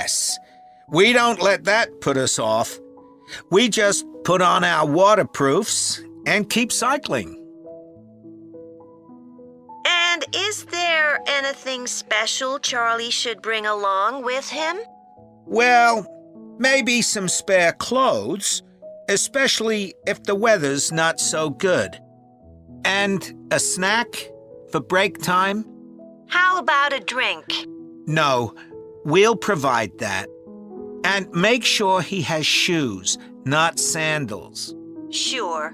Yes, we don't let that put us off. We just put on our waterproofs and keep cycling. And is there anything special Charlie should bring along with him? Well, maybe some spare clothes, especially if the weather's not so good. And a snack for break time? How about a drink? No, we'll provide that. And make sure he has shoes, not sandals. Sure.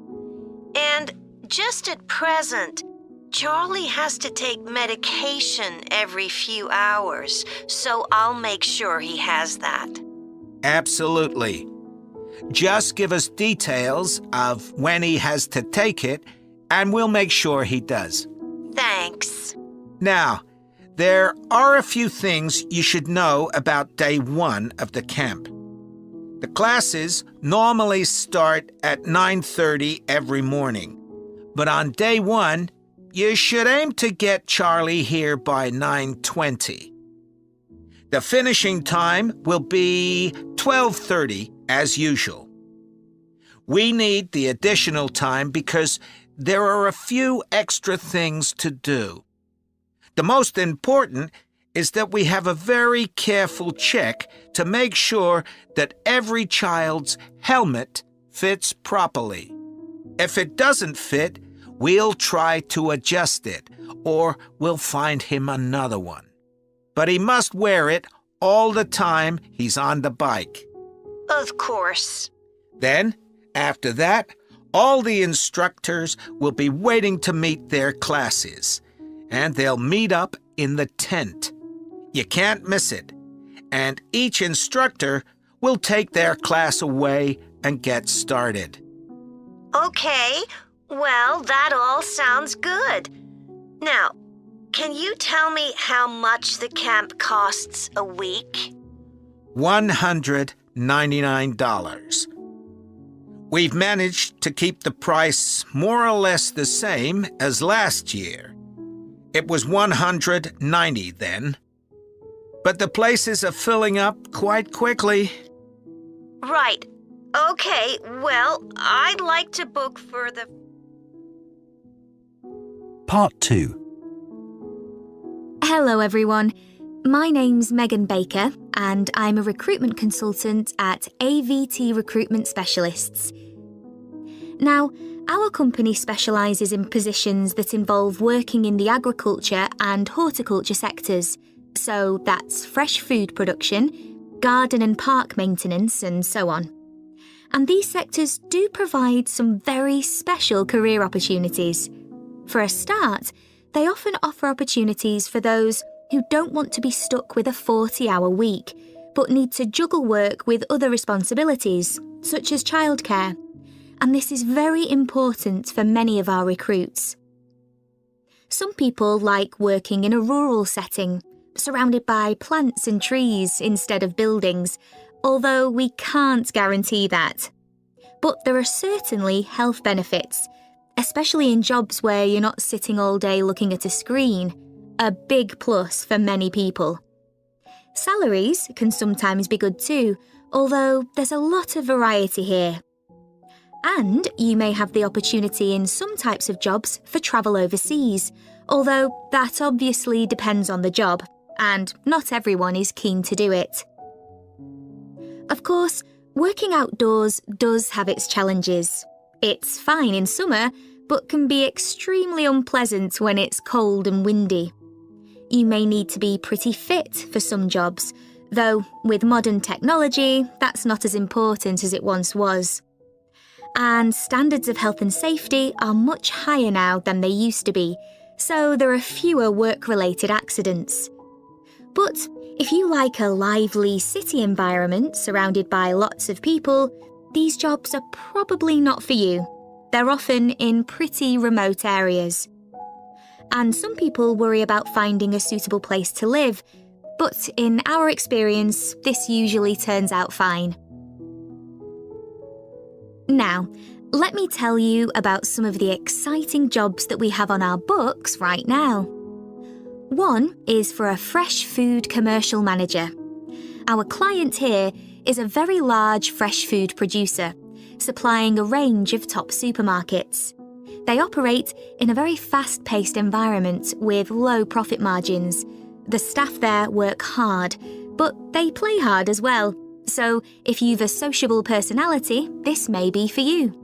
And just at present, Charlie has to take medication every few hours, so I'll make sure he has that. Absolutely. Just give us details of when he has to take it, and we'll make sure he does. Thanks. Now, there are a few things you should know about day 1 of the camp. The classes normally start at 9:30 every morning, but on day 1, you should aim to get Charlie here by 9:20. The finishing time will be 12:30 as usual. We need the additional time because there are a few extra things to do. The most important is that we have a very careful check to make sure that every child's helmet fits properly. If it doesn't fit, we'll try to adjust it, or we'll find him another one. But he must wear it all the time he's on the bike. Of course. Then, after that, all the instructors will be waiting to meet their classes, and they'll meet up in the tent. You can't miss it, and each instructor will take their class away and get started. Okay, well, that all sounds good. Now, can you tell me how much the camp costs a week? $199. We've managed to keep the price more or less the same as last year. It was $190 then. But the places are filling up quite quickly. Right. Okay, well, I'd like to book for the... Part 2. Hello everyone, my name's Megan Baker and I'm a recruitment consultant at AVT Recruitment Specialists. Now, our company specialises in positions that involve working in the agriculture and horticulture sectors, so that's fresh food production, garden and park maintenance and so on. And these sectors do provide some very special career opportunities. For a start, they often offer opportunities for those who don't want to be stuck with a 40-hour week, but need to juggle work with other responsibilities, such as childcare. And this is very important for many of our recruits. Some people like working in a rural setting, surrounded by plants and trees instead of buildings, although we can't guarantee that. But there are certainly health benefits, especially in jobs where you're not sitting all day looking at a screen, a big plus for many people. Salaries can sometimes be good too, although there's a lot of variety here. And you may have the opportunity in some types of jobs for travel overseas, although that obviously depends on the job, and not everyone is keen to do it. Of course, working outdoors does have its challenges. It's fine in summer, but can be extremely unpleasant when it's cold and windy. You may need to be pretty fit for some jobs, though with modern technology, that's not as important as it once was. And standards of health and safety are much higher now than they used to be, so there are fewer work-related accidents. But if you like a lively city environment surrounded by lots of people, these jobs are probably not for you. They're often in pretty remote areas. And some people worry about finding a suitable place to live, but in our experience, this usually turns out fine. Now, let me tell you about some of the exciting jobs that we have on our books right now. One is for a fresh food commercial manager. Our client here is a very large fresh food producer, supplying a range of top supermarkets. They operate in a very fast-paced environment with low profit margins. The staff there work hard, but they play hard as well. So if you've a sociable personality, this may be for you.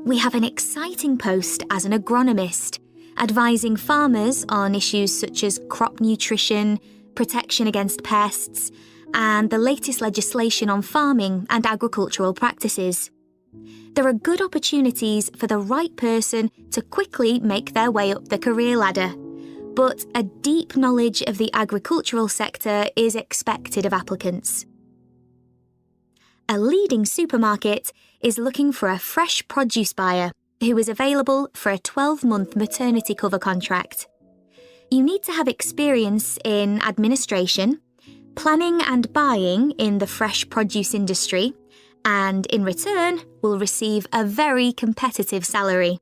We have an exciting post as an agronomist, advising farmers on issues such as crop nutrition, protection against pests, and the latest legislation on farming and agricultural practices. There are good opportunities for the right person to quickly make their way up the career ladder, but a deep knowledge of the agricultural sector is expected of applicants. A leading supermarket is looking for a fresh produce buyer who is available for a 12-month maternity cover contract. You need to have experience in administration, planning and buying in the fresh produce industry, and in return will receive a very competitive salary.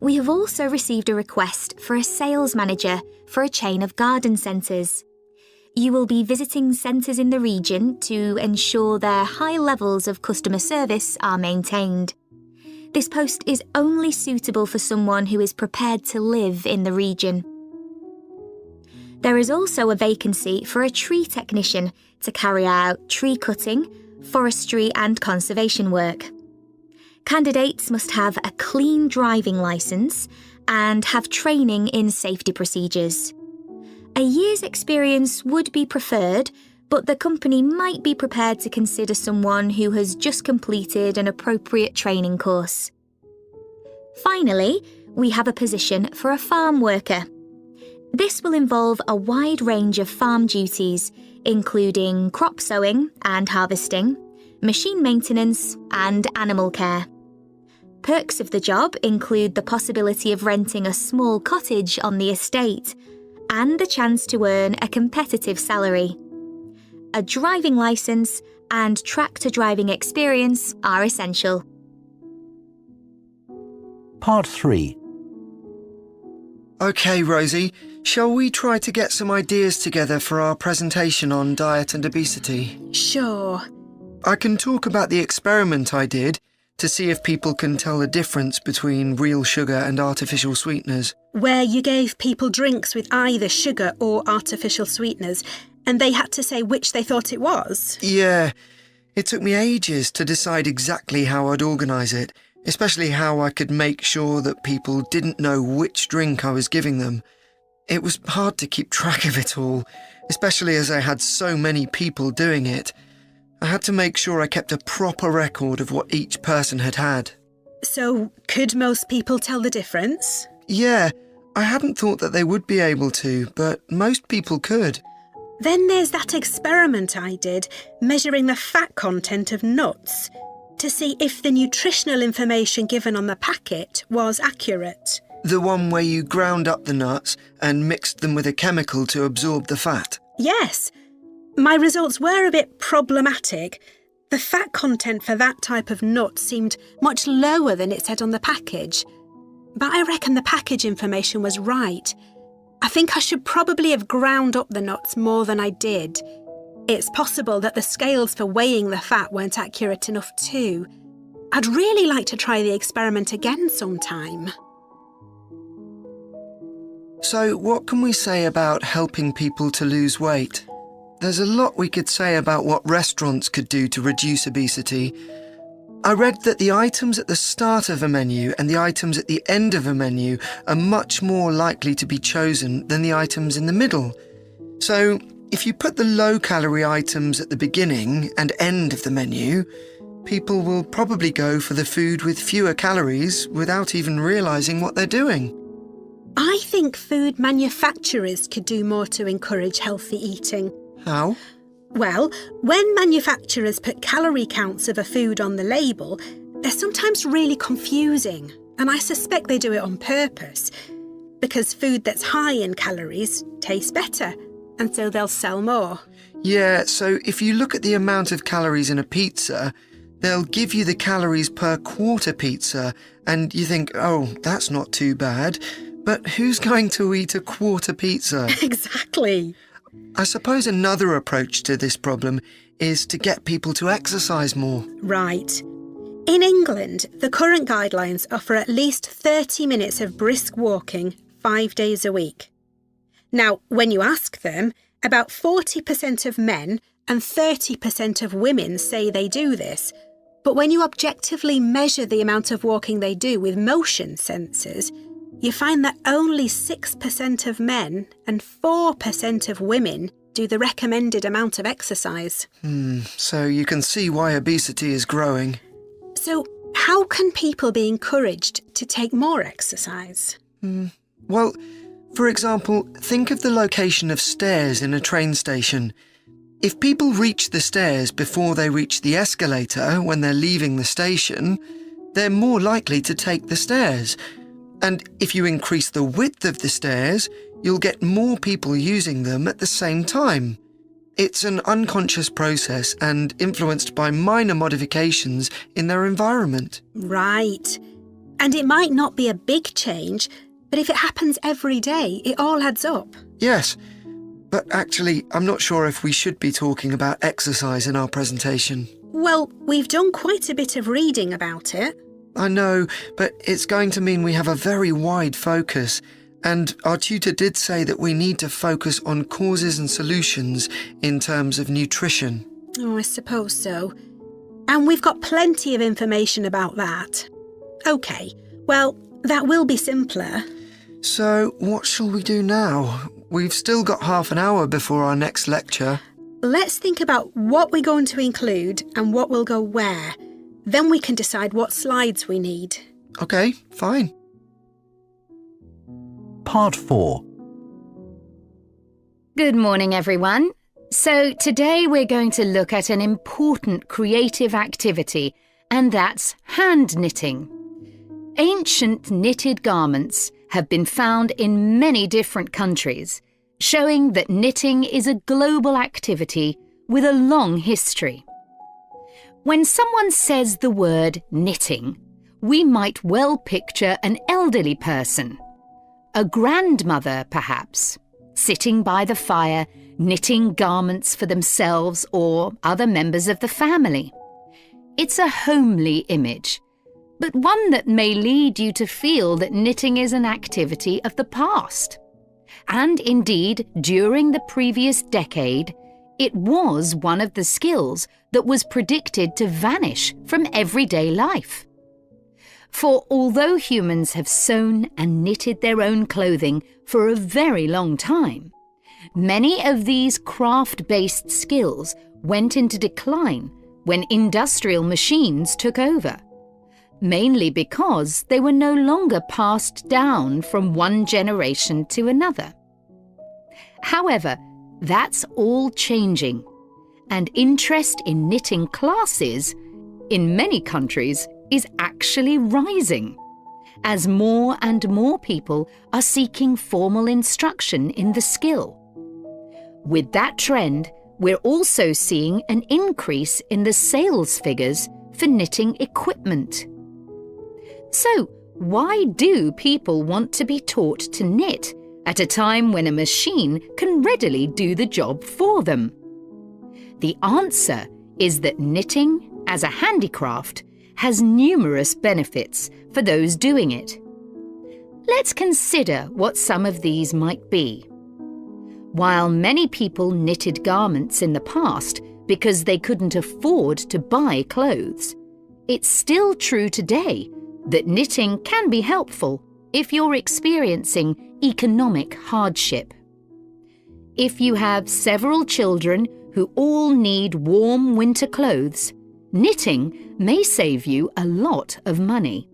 We have also received a request for a sales manager for a chain of garden centres. You will be visiting centres in the region to ensure their high levels of customer service are maintained. This post is only suitable for someone who is prepared to live in the region. There is also a vacancy for a tree technician to carry out tree cutting, forestry and conservation work. Candidates must have a clean driving licence and have training in safety procedures. A year's experience would be preferred, but the company might be prepared to consider someone who has just completed an appropriate training course. Finally, we have a position for a farm worker. This will involve a wide range of farm duties, including crop sowing and harvesting, machine maintenance, and animal care. Perks of the job include the possibility of renting a small cottage on the estate and the chance to earn a competitive salary. A driving licence and tractor driving experience are essential. Part 3. OK, Rosie, shall we try to get some ideas together for our presentation on diet and obesity? Sure. I can talk about the experiment I did to see if people can tell the difference between real sugar and artificial sweeteners. Where you gave people drinks with either sugar or artificial sweeteners, and they had to say which they thought it was? Yeah, it took me ages to decide exactly how I'd organise it, especially how I could make sure that people didn't know which drink I was giving them. It was hard to keep track of it all, especially as I had so many people doing it. I had to make sure I kept a proper record of what each person had had. So, could most people tell the difference? Yeah, I hadn't thought that they would be able to, but most people could. Then there's that experiment I did, measuring the fat content of nuts, to see if the nutritional information given on the packet was accurate. The one where you ground up the nuts and mixed them with a chemical to absorb the fat? Yes. My results were a bit problematic. The fat content for that type of nut seemed much lower than it said on the package. But I reckon the package information was right. I think I should probably have ground up the nuts more than I did. It's possible that the scales for weighing the fat weren't accurate enough too. I'd really like to try the experiment again sometime. So what can we say about helping people to lose weight? There's a lot we could say about what restaurants could do to reduce obesity. I read that the items at the start of a menu and the items at the end of a menu are much more likely to be chosen than the items in the middle. So, if you put the low-calorie items at the beginning and end of the menu, people will probably go for the food with fewer calories without even realising what they're doing. I think food manufacturers could do more to encourage healthy eating. How? Well, when manufacturers put calorie counts of a food on the label, they're sometimes really confusing, and I suspect they do it on purpose, because food that's high in calories tastes better, and so they'll sell more. Yeah, so if you look at the amount of calories in a pizza, they'll give you the calories per quarter pizza, and you think, oh, that's not too bad. But who's going to eat a quarter pizza? Exactly. I suppose another approach to this problem is to get people to exercise more. Right. In England, the current guidelines offer at least 30 minutes of brisk walking 5 days a week. Now, when you ask them, about 40% of men and 30% of women say they do this. But when you objectively measure the amount of walking they do with motion sensors, you find that only 6% of men and 4% of women do the recommended amount of exercise. So you can see why obesity is growing. So how can people be encouraged to take more exercise? Well, for example, think of the location of stairs in a train station. If people reach the stairs before they reach the escalator when they're leaving the station, they're more likely to take the stairs. And if you increase the width of the stairs, you'll get more people using them at the same time. It's an unconscious process and influenced by minor modifications in their environment. Right. And it might not be a big change, but if it happens every day, it all adds up. Yes, but actually, I'm not sure if we should be talking about exercise in our presentation. Well, we've done quite a bit of reading about it. I know, but it's going to mean we have a very wide focus. And our tutor did say that we need to focus on causes and solutions in terms of nutrition. Oh, I suppose so. And we've got plenty of information about that. OK, well, that will be simpler. So, what shall we do now? We've still got half an hour before our next lecture. Let's think about what we're going to include and what will go where. Then we can decide what slides we need. OK, fine. Part 4. Good morning, everyone. So today we're going to look at an important creative activity, and that's hand knitting. Ancient knitted garments have been found in many different countries, showing that knitting is a global activity with a long history. When someone says the word knitting, we might well picture an elderly person, a grandmother perhaps, sitting by the fire knitting garments for themselves or other members of the family. It's a homely image, but one that may lead you to feel that knitting is an activity of the past. And indeed, during the previous decade, it was one of the skills that was predicted to vanish from everyday life. For although humans have sewn and knitted their own clothing for a very long time, many of these craft-based skills went into decline when industrial machines took over, mainly because they were no longer passed down from one generation to another. However, that's all changing, and interest in knitting classes in many countries is actually rising, as more and more people are seeking formal instruction in the skill. With that trend, we're also seeing an increase in the sales figures for knitting equipment. So, why do people want to be taught to knit at a time when a machine can readily do the job for them? The answer is that knitting, as a handicraft, has numerous benefits for those doing it. Let's consider what some of these might be. While many people knitted garments in the past because they couldn't afford to buy clothes, it's still true today that knitting can be helpful if you're experiencing economic hardship. If you have several children who all need warm winter clothes, knitting may save you a lot of money.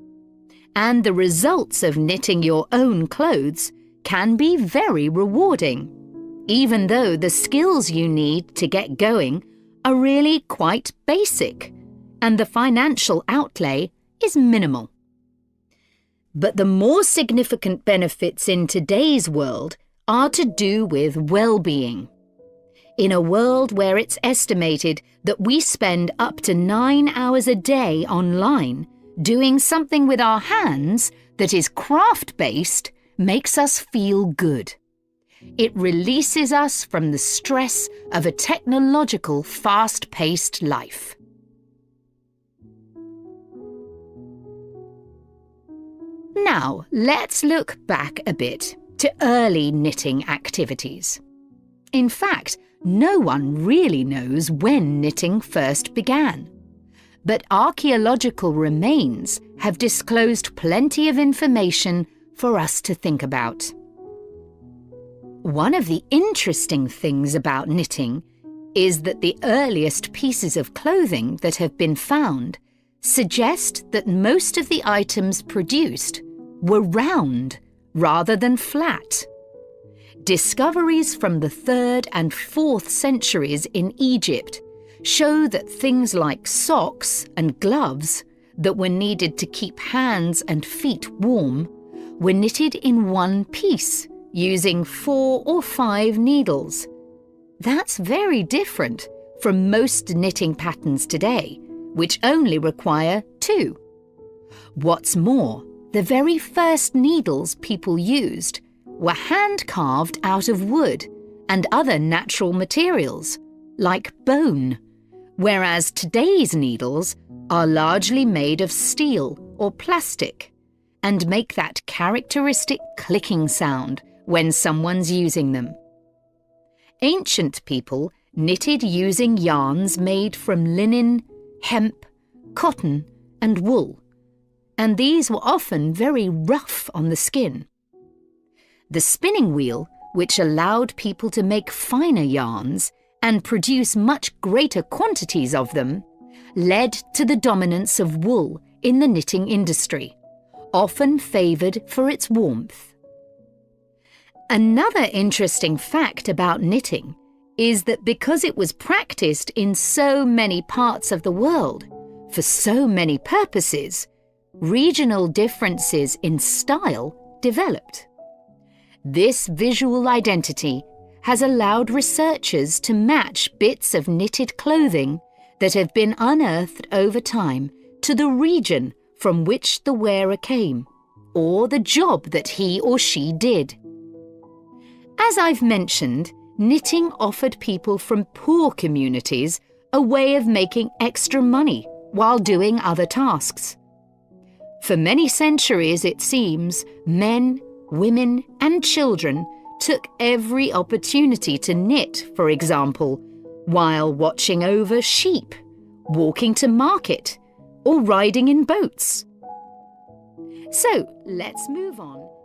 And the results of knitting your own clothes can be very rewarding, even though the skills you need to get going are really quite basic, and the financial outlay is minimal. But the more significant benefits in today's world are to do with well-being. In a world where it's estimated that we spend up to 9 hours a day online, doing something with our hands that is craft-based makes us feel good. it releases us from the stress of a technological, fast-paced life. Now, let's look back a bit to early knitting activities. In fact, no one really knows when knitting first began. But archaeological remains have disclosed plenty of information for us to think about. One of the interesting things about knitting is that the earliest pieces of clothing that have been found suggest that most of the items produced were round rather than flat. Discoveries from the 3rd and 4th centuries in Egypt show that things like socks and gloves that were needed to keep hands and feet warm were knitted in one piece using 4 or 5 needles. That's very different from most knitting patterns today, which only require 2. What's more, the very first needles people used were hand-carved out of wood and other natural materials, like bone, whereas today's needles are largely made of steel or plastic and make that characteristic clicking sound when someone's using them. Ancient people knitted using yarns made from linen, hemp, cotton, and wool, and these were often very rough on the skin. The spinning wheel, which allowed people to make finer yarns and produce much greater quantities of them, led to the dominance of wool in the knitting industry, often favoured for its warmth. Another interesting fact about knitting is that because it was practiced in so many parts of the world, for so many purposes, regional differences in style developed. This visual identity has allowed researchers to match bits of knitted clothing that have been unearthed over time to the region from which the wearer came, or the job that he or she did. As I've mentioned, knitting offered people from poor communities a way of making extra money while doing other tasks. For many centuries, it seems, men, women, and children took every opportunity to knit, for example, while watching over sheep, walking to market, or riding in boats. So, let's move on